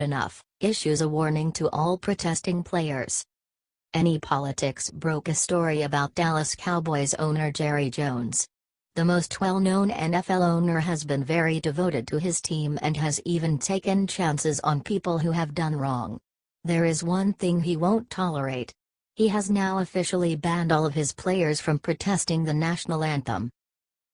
enough, issues a warning to all protesting players. Any Politics broke a story about Dallas Cowboys owner Jerry Jones. The most well-known NFL owner has been very devoted to his team and has even taken chances on people who have done wrong. There is one thing he won't tolerate. He has now officially banned all of his players from protesting the national anthem.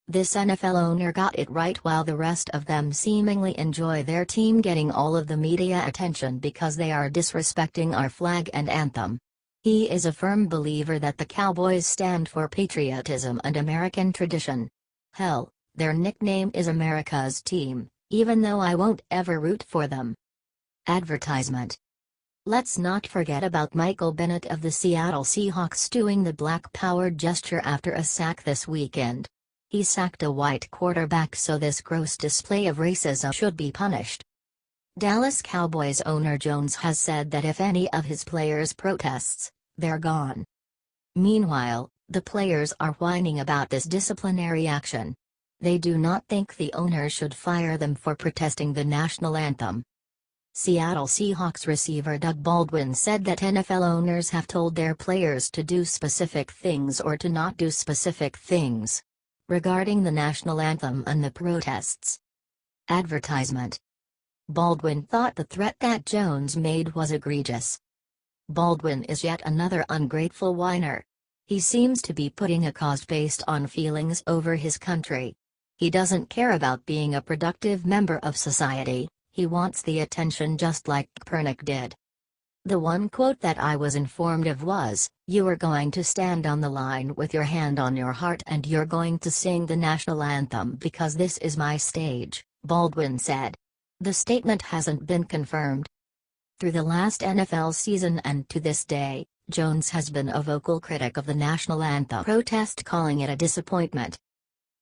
This NFL owner got it right while the rest of them seemingly enjoy their team getting all of the media attention because they are disrespecting our flag and anthem. He is a firm believer that the Cowboys stand for patriotism and American tradition. Hell, their nickname is America's team, even though I won't ever root for them. Advertisement. Let's not forget about Michael Bennett of the Seattle Seahawks doing the black power gesture after a sack this weekend. He sacked a white quarterback, so this gross display of racism should be punished. Dallas Cowboys owner Jones has said that if any of his players protests, they're gone. Meanwhile, the players are whining about this disciplinary action. They do not think the owner should fire them for protesting the national anthem. Seattle Seahawks receiver Doug Baldwin said that NFL owners have told their players to do specific things or to not do specific things regarding the national anthem and the protests. Advertisement. Baldwin thought the threat that Jones made was egregious. Baldwin is yet another ungrateful whiner. He seems to be putting a cause based on feelings over his country. He doesn't care about being a productive member of society, he wants the attention just like Kaepernick did. The one quote that I was informed of was, "You are going to stand on the line with your hand on your heart and you're going to sing the national anthem because this is my stage," Baldwin said. The statement hasn't been confirmed. Through the last NFL season and to this day, Jones has been a vocal critic of the national anthem protest, calling it a disappointment.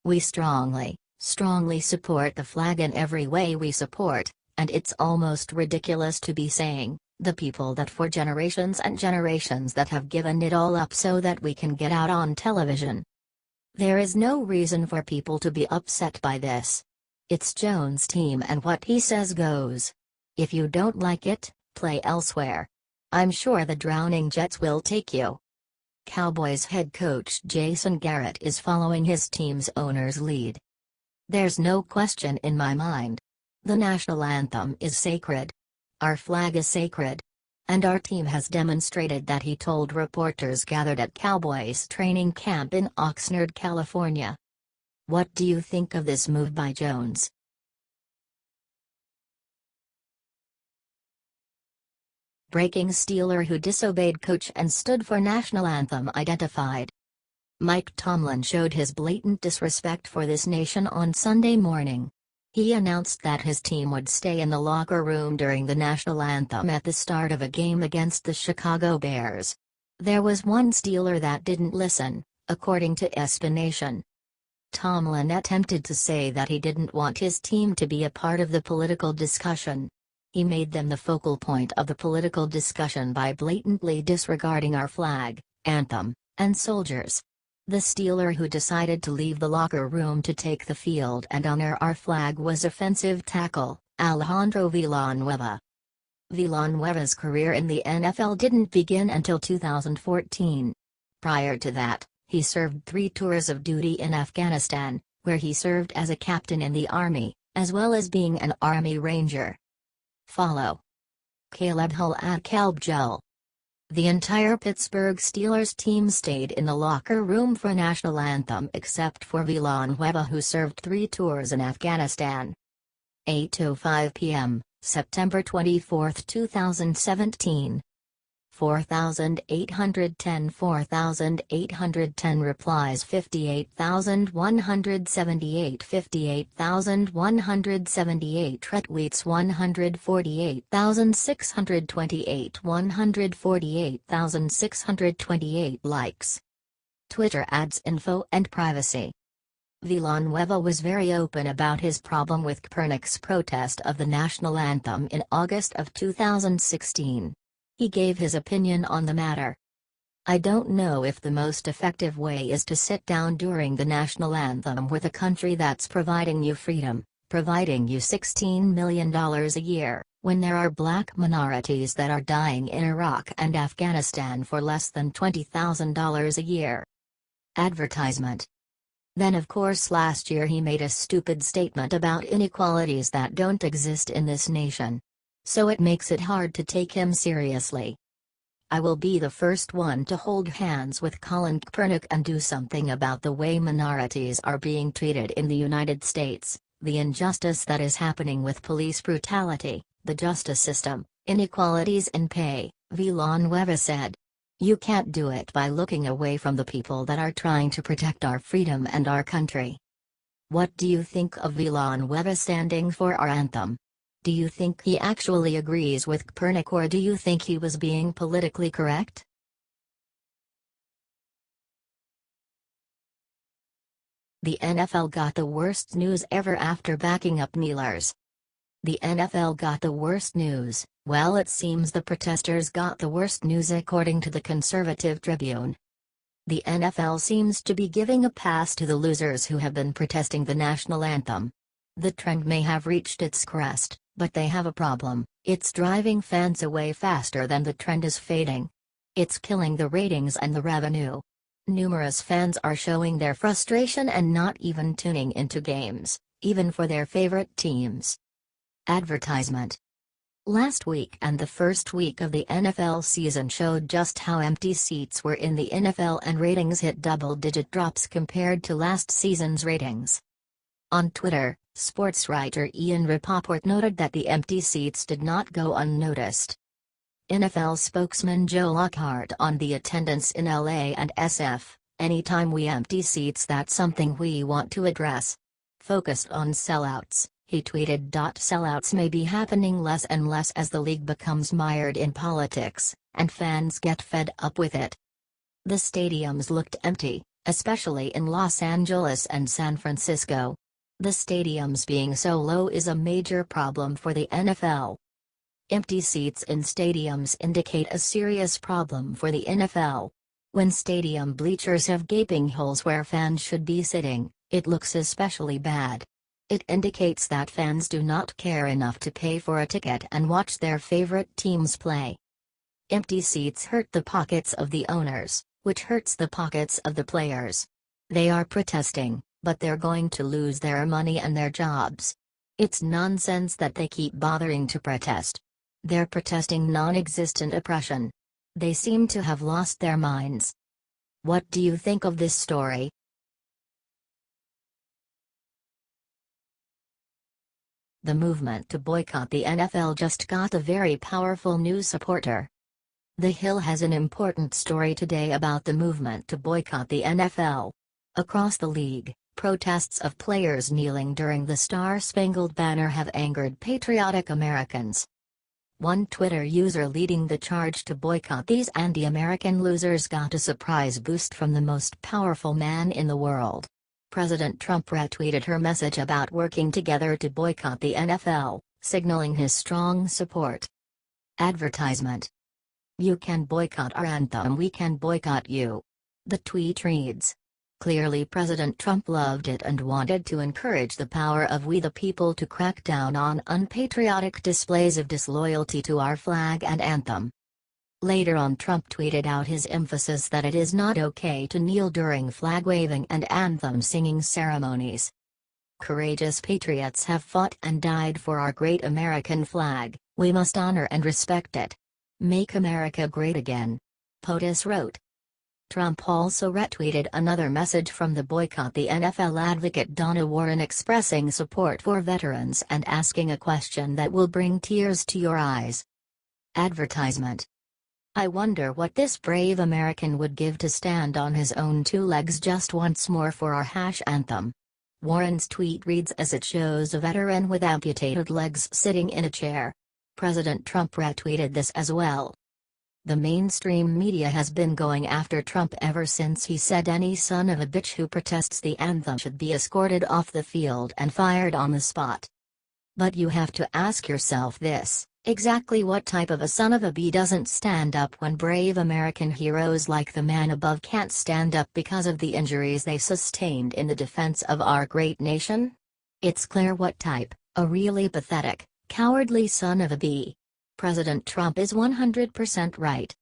"We strongly support the flag in every way we support, and it's almost ridiculous to be saying, the people that for generations and generations that have given it all up so that we can get out on television. There is no reason for people to be upset by this. It's Jones' team and what he says goes. If you don't like it, play elsewhere. I'm sure the Drowning Jets will take you." Cowboys head coach Jason Garrett is following his team's owner's lead. "There's no question in my mind. The national anthem is sacred. Our flag is sacred. And our team has demonstrated that," he told reporters gathered at Cowboys training camp in Oxnard, California. What do you think of this move by Jones? Breaking: Steeler who disobeyed coach and stood for national anthem identified. Mike Tomlin showed his blatant disrespect for this nation on Sunday morning. He announced that his team would stay in the locker room during the national anthem at the start of a game against the Chicago Bears. There was one Steeler that didn't listen, according to SB Nation. Tomlin attempted to say that he didn't want his team to be a part of the political discussion. He made them the focal point of the political discussion by blatantly disregarding our flag, anthem, and soldiers. The Steeler who decided to leave the locker room to take the field and honor our flag was offensive tackle, Alejandro Villanueva. Villanueva's career in the NFL didn't begin until 2014. Prior to that, he served 3 tours of duty in Afghanistan, where he served as a captain in the Army, as well as being an Army Ranger. Follow Caleb Hull at CalbGel. The entire Pittsburgh Steelers team stayed in the locker room for national anthem except for Villanueva, who served 3 tours in Afghanistan. 8:05 p.m., September 24, 2017. 4,810 replies, 58,178 retweets, 148,628 148,628 likes. Twitter ads, info and privacy. Villanueva was very open about his problem with Kaepernick's protest of the national anthem in August of 2016. He gave his opinion on the matter. "I don't know if the most effective way is to sit down during the national anthem with a country that's providing you freedom, providing you $16 million a year, When there are black minorities that are dying in Iraq and Afghanistan for less than $20,000 a year. Advertisement. Then of course last year he made a stupid statement about inequalities that don't exist in this nation. So it makes it hard to take him seriously. I will be the first one to hold hands with Colin Kaepernick and do something about the way minorities are being treated in the United States, the injustice that is happening with police brutality, the justice system, inequalities in pay, Villanueva said. You can't do it by looking away from the people that are trying to protect our freedom and our country. What do you think of Villanueva standing for our anthem? Do you think he actually agrees with Kaepernick, or do you think he was being politically correct? The NFL got the worst news ever after backing up kneelers. The NFL got the worst news. Well, it seems the protesters got the worst news according to the Conservative Tribune. The NFL seems to be giving a pass to the losers who have been protesting the national anthem. The trend may have reached its crest, but they have a problem: it's driving fans away faster than the trend is fading. It's killing the ratings and the revenue. Numerous fans are showing their frustration and not even tuning into games, even for their favorite teams. Advertisement. Last week and the first week of the NFL season showed just how empty seats were in the NFL, and ratings hit double-digit drops compared to last season's ratings. On Twitter, sports writer Ian Rapoport noted that the empty seats did not go unnoticed. NFL spokesman Joe Lockhart on the attendance in LA and SF, "Anytime we empty seats, that's something we want to address." Focused on sellouts, he tweeted, "Sellouts may be happening less and less as the league becomes mired in politics, and fans get fed up with it." The stadiums looked empty, especially in Los Angeles and San Francisco. The stadiums being so low is a major problem for the NFL. Empty seats in stadiums indicate a serious problem for the NFL. When stadium bleachers have gaping holes where fans should be sitting, it looks especially bad. It indicates that fans do not care enough to pay for a ticket and watch their favorite teams play. Empty seats hurt the pockets of the owners, which hurts the pockets of the players. They are protesting, but they're going to lose their money and their jobs. It's nonsense that they keep bothering to protest. They're protesting non-existent oppression. They seem to have lost their minds. What do you think of this story? The movement to boycott the NFL just got a very powerful new supporter. The Hill has an important story today about the movement to boycott the NFL. Across the league, protests of players kneeling during the Star-Spangled Banner have angered patriotic Americans. One Twitter user leading the charge to boycott these anti-American losers got a surprise boost from the most powerful man in the world. President Trump retweeted her message about working together to boycott the NFL, signaling his strong support. Advertisement. "You can boycott our anthem, we can boycott you." The tweet reads. Clearly President Trump loved it and wanted to encourage the power of we the people to crack down on unpatriotic displays of disloyalty to our flag and anthem. Later on, Trump tweeted out his emphasis that it is not okay to kneel during flag-waving and anthem-singing ceremonies. "Courageous patriots have fought and died for our great American flag, we must honor and respect it. Make America great again," POTUS wrote. Trump also retweeted another message from the Boycott the NFL advocate Donna Warren expressing support for veterans and asking a question that will bring tears to your eyes. Advertisement. "I wonder what this brave American would give to stand on his own two legs just once more for our anthem." Warren's tweet reads as it shows a veteran with amputated legs sitting in a chair. President Trump retweeted this as well. The mainstream media has been going after Trump ever since he said any son of a bitch who protests the anthem should be escorted off the field and fired on the spot. But you have to ask yourself this: exactly what type of a son of a bee doesn't stand up when brave American heroes like the man above can't stand up because of the injuries they sustained in the defense of our great nation? It's clear what type, a really pathetic, Cowardly son of a bee. President Trump is 100% right.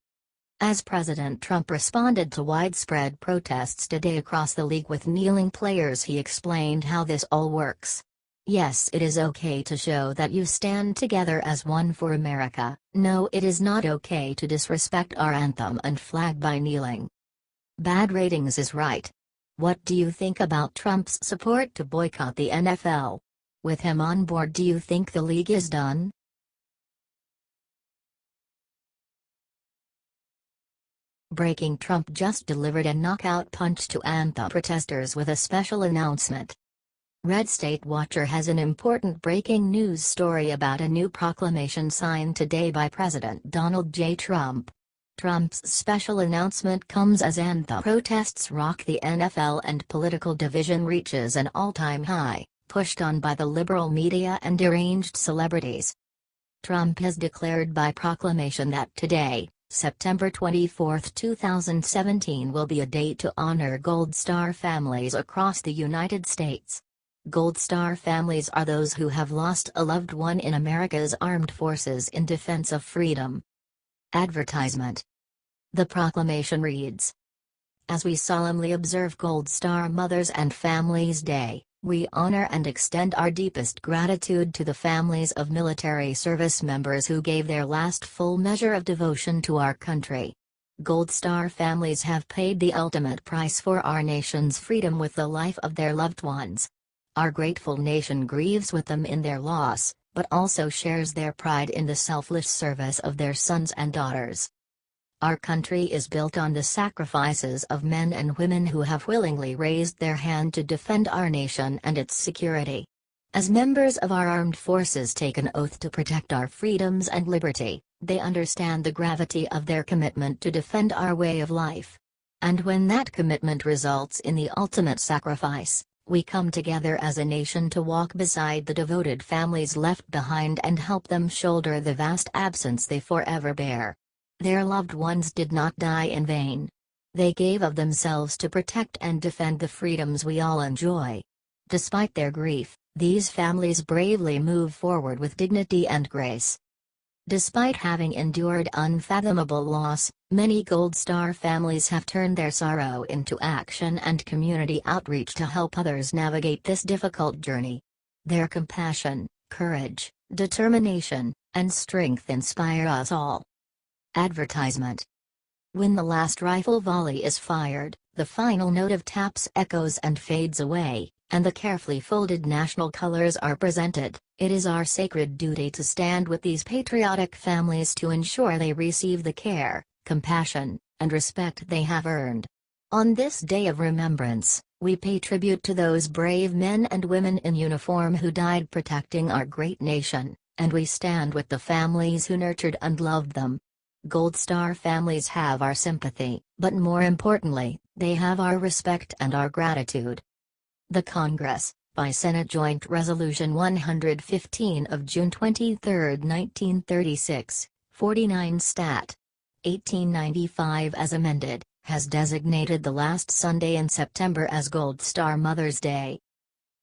As President Trump responded to widespread protests today across the league with kneeling players, he explained how this all works. Yes, it is okay to show that you stand together as one for America. No, it is not okay to disrespect our anthem and flag by kneeling. Bad ratings is right. What do you think about Trump's support to boycott the NFL? With him on board, do you think the league is done? Breaking: Trump just delivered a knockout punch to anthem protesters with a special announcement. Red State Watcher has an important breaking news story about a new proclamation signed today by President Donald J. Trump. Trump's special announcement comes as anthem protests rock the NFL and political division reaches an all-time high, pushed on by the liberal media and deranged celebrities. Trump has declared by proclamation that today, September 24, 2017, will be a day to honor Gold Star families across the United States. Gold Star families are those who have lost a loved one in America's armed forces in defense of freedom. Advertisement. The proclamation reads: As we solemnly observe Gold Star Mothers and Families Day, we honor and extend our deepest gratitude to the families of military service members who gave their last full measure of devotion to our country. Gold Star families have paid the ultimate price for our nation's freedom with the life of their loved ones. Our grateful nation grieves with them in their loss, but also shares their pride in the selfless service of their sons and daughters. Our country is built on the sacrifices of men and women who have willingly raised their hand to defend our nation and its security. As members of our armed forces take an oath to protect our freedoms and liberty, they understand the gravity of their commitment to defend our way of life. And when that commitment results in the ultimate sacrifice, we come together as a nation to walk beside the devoted families left behind and help them shoulder the vast absence they forever bear. Their loved ones did not die in vain. They gave of themselves to protect and defend the freedoms we all enjoy. Despite their grief, these families bravely move forward with dignity and grace. Despite having endured unfathomable loss, many Gold Star families have turned their sorrow into action and community outreach to help others navigate this difficult journey. Their compassion, courage, determination, and strength inspire us all. Advertisement. When the last rifle volley is fired, the final note of taps echoes and fades away, and the carefully folded national colors are presented, it is our sacred duty to stand with these patriotic families to ensure they receive the care, compassion, and respect they have earned. On this day of remembrance, we pay tribute to those brave men and women in uniform who died protecting our great nation, and we stand with the families who nurtured and loved them. Gold Star families have our sympathy, but more importantly, they have our respect and our gratitude. The Congress, by Senate Joint Resolution 115 of June 23, 1936, 49 Stat. 1895 as amended, has designated the last Sunday in September as Gold Star Mother's Day.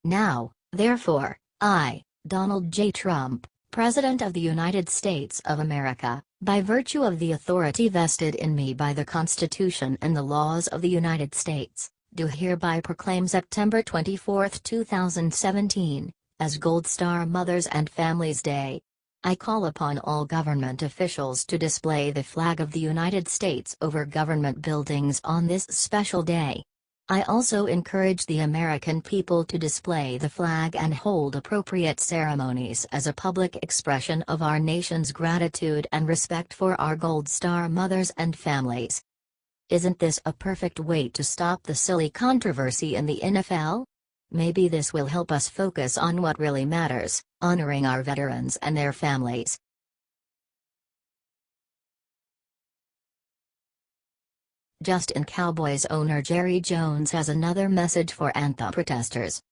Now, therefore, I, Donald J. Trump, President of the United States of America, by virtue of the authority vested in me by the Constitution and the laws of the United States, do hereby proclaim September 24, 2017, as Gold Star Mothers and Families Day. I call upon all government officials to display the flag of the United States over government buildings on this special day. I also encourage the American people to display the flag and hold appropriate ceremonies as a public expression of our nation's gratitude and respect for our Gold Star mothers and families. Isn't this a perfect way to stop the silly controversy in the NFL? Maybe this will help us focus on what really matters, honoring our veterans and their families. Just in Cowboys owner Jerry Jones has another message for anthem protesters.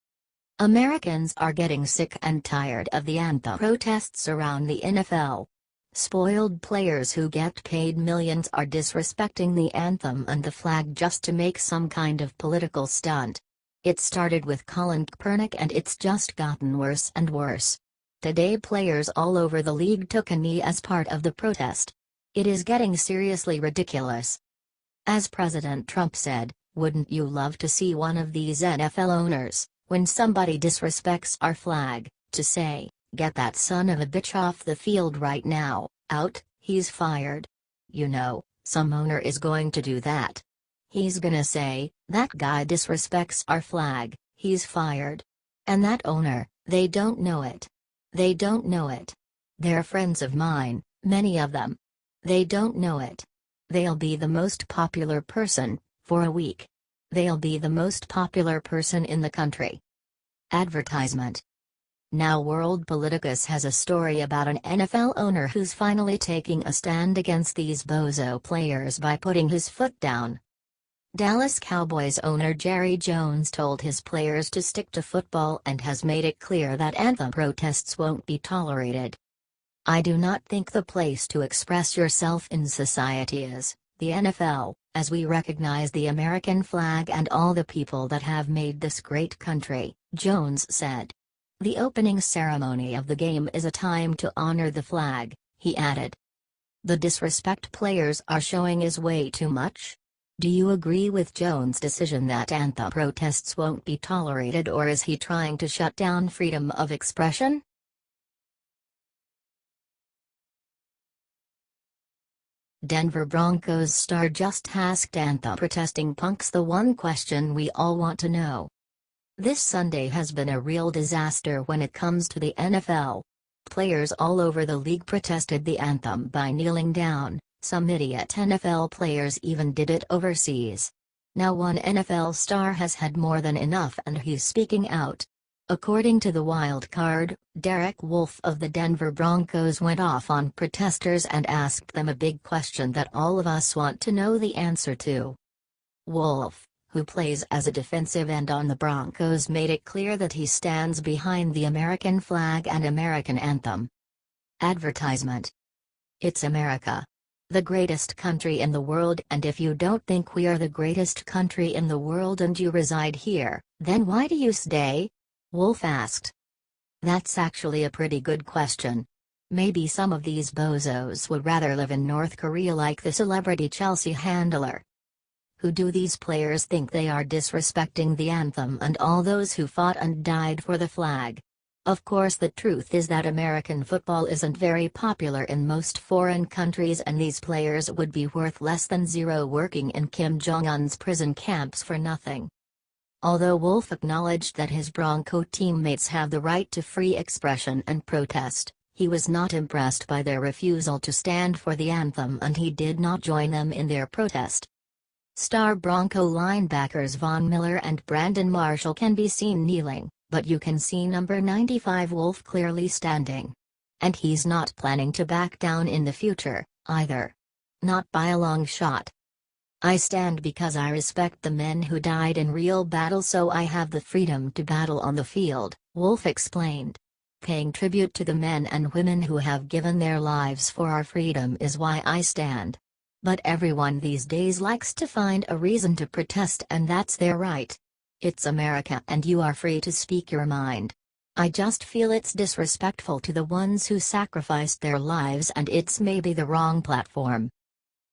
Americans are getting sick and tired of the anthem protests around the NFL. Spoiled players who get paid millions are disrespecting the anthem and the flag just to make some kind of political stunt. It started with Colin Kaepernick and it's just gotten worse and worse. Today players all over the league took a knee as part of the protest. It is getting seriously ridiculous. As President Trump said, wouldn't you love to see one of these NFL owners, when somebody disrespects our flag, to say, "Get that son of a bitch off the field right now, out, he's fired." You know, some owner is going to do that. He's gonna say, "That guy disrespects our flag, he's fired." And that owner, they don't know it. They don't know it. They're friends of mine, many of them. They don't know it. They'll be the most popular person, for a week. They'll be the most popular person in the country. Advertisement. Now World Politicus has a story about an NFL owner who's finally taking a stand against these bozo players by putting his foot down. Dallas Cowboys owner Jerry Jones told his players to stick to football and has made it clear that anthem protests won't be tolerated. "I do not think the place to express yourself in society is the NFL, as we recognize the American flag and all the people that have made this great country," Jones said. "The opening ceremony of the game is a time to honor the flag," he added. "The disrespect players are showing is way too much." Do you agree with Jones' decision that anthem protests won't be tolerated, or is he trying to shut down freedom of expression? Denver Broncos star just asked anthem protesting punks the one question we all want to know. This Sunday has been a real disaster when it comes to the NFL. Players all over the league protested the anthem by kneeling down. Some idiot NFL players even did it overseas. Now one NFL star has had more than enough and he's speaking out. According to the wild card, Derrick Wolf of the Denver Broncos went off on protesters and asked them a big question that all of us want to know the answer to. Wolf, who plays as a defensive end on the Broncos, made it clear that he stands behind the American flag and American anthem. Advertisement. It's America. The greatest country in the world, and if you don't think we are the greatest country in the world and you reside here, then why do you stay? Wolf asked. That's actually a pretty good question. Maybe some of these bozos would rather live in North Korea like the celebrity Chelsea handler. Who do these players think they are, disrespecting the anthem and all those who fought and died for the flag? Of course, the truth is that American football isn't very popular in most foreign countries, and these players would be worth less than zero working in Kim Jong-un's prison camps for nothing. Although Wolf acknowledged that his Bronco teammates have the right to free expression and protest, he was not impressed by their refusal to stand for the anthem, and he did not join them in their protest. Star Bronco linebackers Von Miller and Brandon Marshall can be seen kneeling, but you can see number 95 Wolf clearly standing. And he's not planning to back down in the future, either. Not by a long shot. "I stand because I respect the men who died in real battle, so I have the freedom to battle on the field," Wolf explained. "Paying tribute to the men and women who have given their lives for our freedom is why I stand. But everyone these days likes to find a reason to protest, and that's their right. It's America and you are free to speak your mind. I just feel it's disrespectful to the ones who sacrificed their lives, and it's maybe the wrong platform."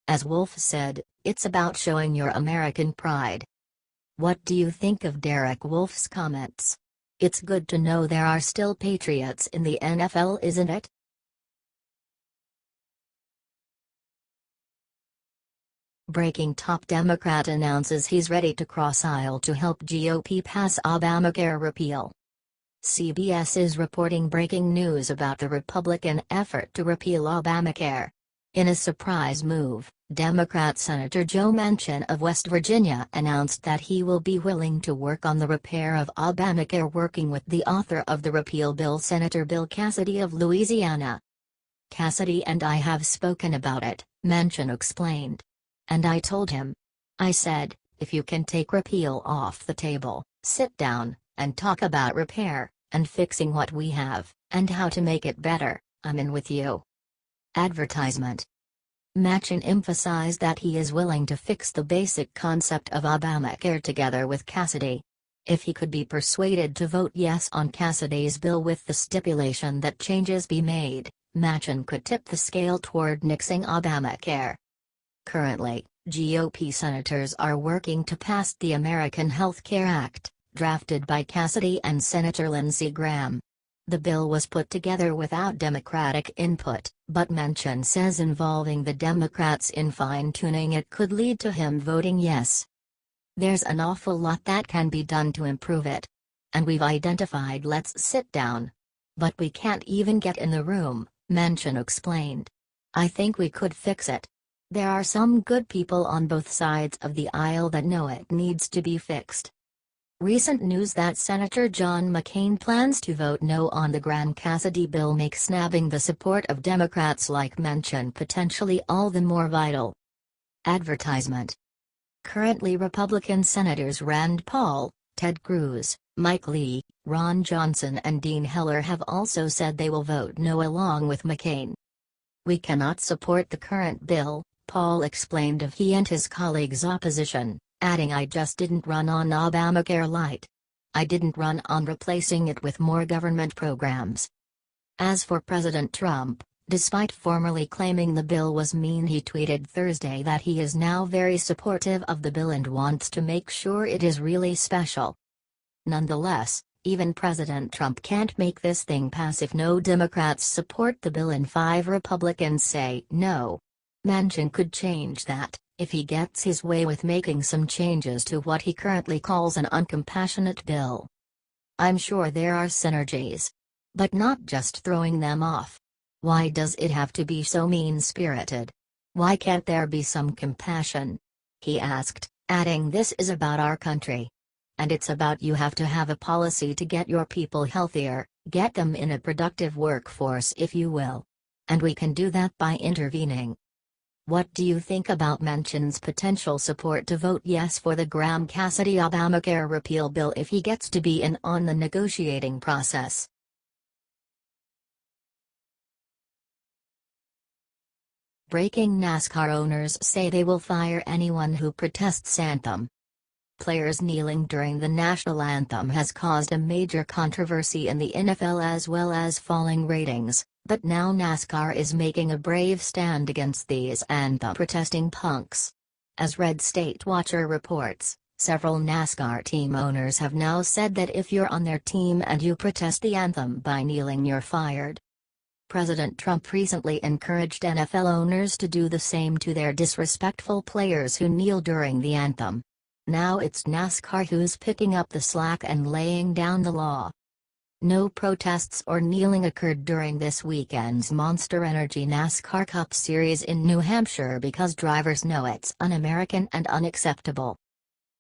As Wolf said, it's about showing your American pride. What do you think of Derrick Wolf's comments? It's good to know there are still patriots in the NFL, isn't it? Breaking: top Democrat announces he's ready to cross aisle to help GOP pass Obamacare repeal. CBS is reporting breaking news about the Republican effort to repeal Obamacare. In a surprise move, Democrat Senator Joe Manchin of West Virginia announced that he will be willing to work on the repair of Obamacare, working with the author of the repeal bill, Senator Bill Cassidy of Louisiana. "Cassidy and I have spoken about it," Manchin explained. "And I told him. I said, if you can take repeal off the table, sit down, and talk about repair, and fixing what we have, and how to make it better, I'm in with you." Advertisement. Manchin emphasized that he is willing to fix the basic concept of Obamacare together with Cassidy. If he could be persuaded to vote yes on Cassidy's bill with the stipulation that changes be made, Manchin could tip the scale toward nixing Obamacare. Currently, GOP senators are working to pass the American Health Care Act, drafted by Cassidy and Senator Lindsey Graham. The bill was put together without Democratic input, but Manchin says involving the Democrats in fine-tuning it could lead to him voting yes. There's an awful lot that can be done to improve it. And we've identified let's sit down. But we can't even get in the room, Manchin explained. I think we could fix it. There are some good people on both sides of the aisle that know it needs to be fixed. Recent news that Senator John McCain plans to vote no on the Graham-Cassidy bill makes snabbing the support of Democrats like Manchin potentially all the more vital. Advertisement. Currently Republican Senators Rand Paul, Ted Cruz, Mike Lee, Ron Johnson and Dean Heller have also said they will vote no along with McCain. We cannot support the current bill, Paul explained of he and his colleagues' opposition, adding I just didn't run on Obamacare light. I didn't run on replacing it with more government programs. As for President Trump, despite formerly claiming the bill was mean, he tweeted Thursday that he is now very supportive of the bill and wants to make sure it is really special. Nonetheless, even President Trump can't make this thing pass if no Democrats support the bill and 5 Republicans say no. Manchin could change that, if he gets his way with making some changes to what he currently calls an uncompassionate bill. I'm sure there are synergies. But not just throwing them off. Why does it have to be so mean-spirited? Why can't there be some compassion? He asked, adding this is about our country. And it's about you have to have a policy to get your people healthier, get them in a productive workforce if you will. And we can do that by intervening. What do you think about Manchin's potential support to vote yes for the Graham-Cassidy Obamacare repeal bill if he gets to be in on the negotiating process? Breaking: NASCAR owners say they will fire anyone who protests anthem. Players kneeling during the national anthem has caused a major controversy in the NFL as well as falling ratings, but now NASCAR is making a brave stand against these anthem-protesting punks. As Red State Watcher reports, several NASCAR team owners have now said that if you're on their team and you protest the anthem by kneeling, you're fired. President Trump recently encouraged NFL owners to do the same to their disrespectful players who kneel during the anthem. Now it's NASCAR who's picking up the slack and laying down the law. No protests or kneeling occurred during this weekend's Monster Energy NASCAR Cup Series in New Hampshire because drivers know it's un-American and unacceptable.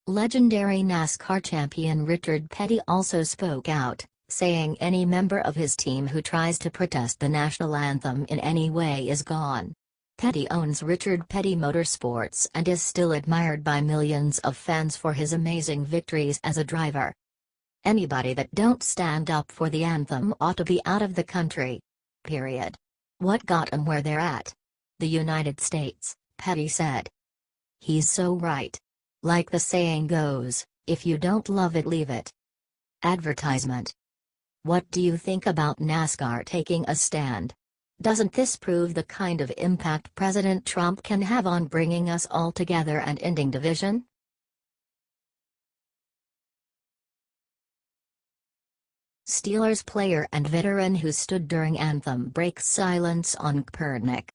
Legendary NASCAR champion Richard Petty also spoke out, saying any member of his team who tries to protest the national anthem in any way is gone. Petty owns Richard Petty Motorsports and is still admired by millions of fans for his amazing victories as a driver. Anybody that don't stand up for the anthem ought to be out of the country. Period. What got 'em where they're at? The United States, Petty said. He's so right. Like the saying goes, if you don't love it, leave it. Advertisement. What do you think about NASCAR taking a stand? Doesn't this prove the kind of impact President Trump can have on bringing us all together and ending division? Steelers player and veteran who stood during anthem breaks silence on Kaepernick.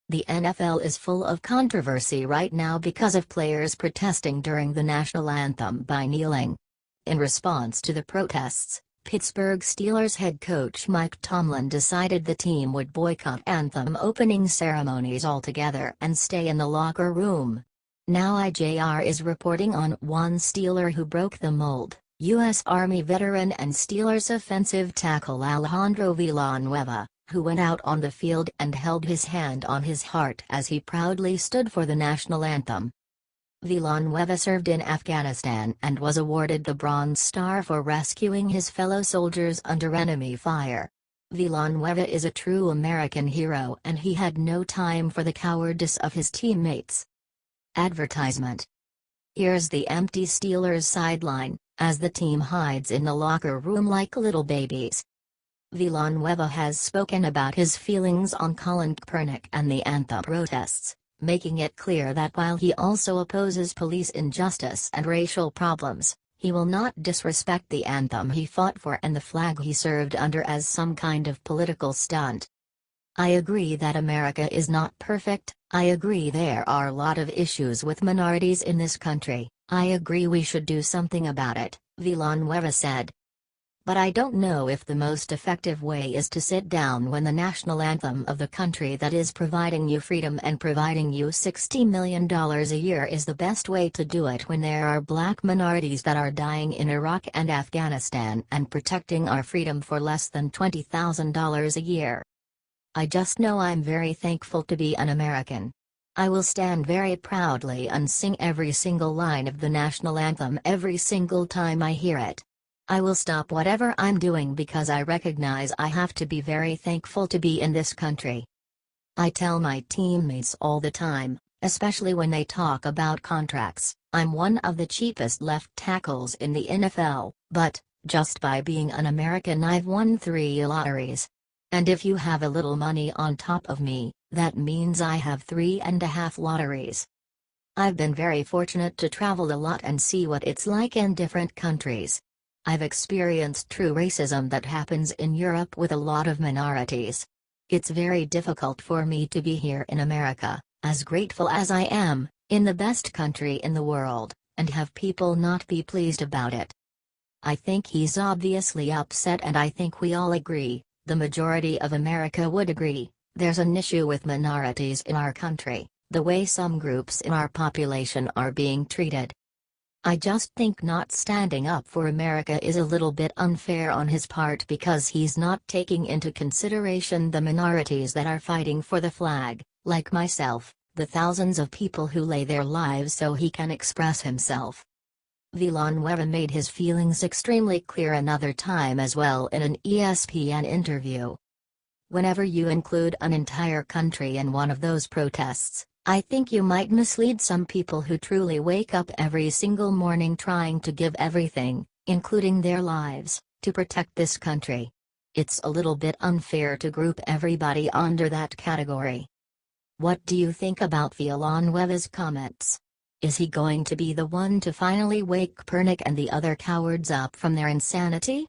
The NFL is full of controversy right now because of players protesting during the national anthem by kneeling. In response to the protests, Pittsburgh Steelers head coach Mike Tomlin decided the team would boycott anthem opening ceremonies altogether and stay in the locker room. Now IJR is reporting on one Steeler who broke the mold, U.S. Army veteran and Steelers offensive tackle Alejandro Villanueva, who went out on the field and held his hand on his heart as he proudly stood for the national anthem. Villanueva served in Afghanistan and was awarded the Bronze Star for rescuing his fellow soldiers under enemy fire. Villanueva is a true American hero and he had no time for the cowardice of his teammates. Advertisement. Here's the empty Steelers sideline, as the team hides in the locker room like little babies. Villanueva has spoken about his feelings on Colin Kaepernick and the anthem protests, making it clear that while he also opposes police injustice and racial problems, he will not disrespect the anthem he fought for and the flag he served under as some kind of political stunt. I agree that America is not perfect, I agree there are a lot of issues with minorities in this country, I agree we should do something about it, Villanueva said. But I don't know if the most effective way is to sit down when the national anthem of the country that is providing you freedom and providing you $60 million a year is the best way to do it when there are black minorities that are dying in Iraq and Afghanistan and protecting our freedom for less than $20,000 a year. I just know I'm very thankful to be an American. I will stand very proudly and sing every single line of the national anthem every single time I hear it. I will stop whatever I'm doing because I recognize I have to be very thankful to be in this country. I tell my teammates all the time, especially when they talk about contracts, I'm one of the cheapest left tackles in the NFL, but, just by being an American I've won 3 lotteries. And if you have a little money on top of me, that means I have 3.5 lotteries. I've been very fortunate to travel a lot and see what it's like in different countries. I've experienced true racism that happens in Europe with a lot of minorities. It's very difficult for me to be here in America, as grateful as I am, in the best country in the world, and have people not be pleased about it. I think he's obviously upset and I think we all agree, the majority of America would agree, there's an issue with minorities in our country, the way some groups in our population are being treated. I just think not standing up for America is a little bit unfair on his part because he's not taking into consideration the minorities that are fighting for the flag, like myself, the thousands of people who lay their lives so he can express himself. Villanueva made his feelings extremely clear another time as well in an ESPN interview. Whenever you include an entire country in one of those protests, I think you might mislead some people who truly wake up every single morning trying to give everything, including their lives, to protect this country. It's a little bit unfair to group everybody under that category. What do you think about Villanueva's comments? Is he going to be the one to finally wake Kaepernick and the other cowards up from their insanity?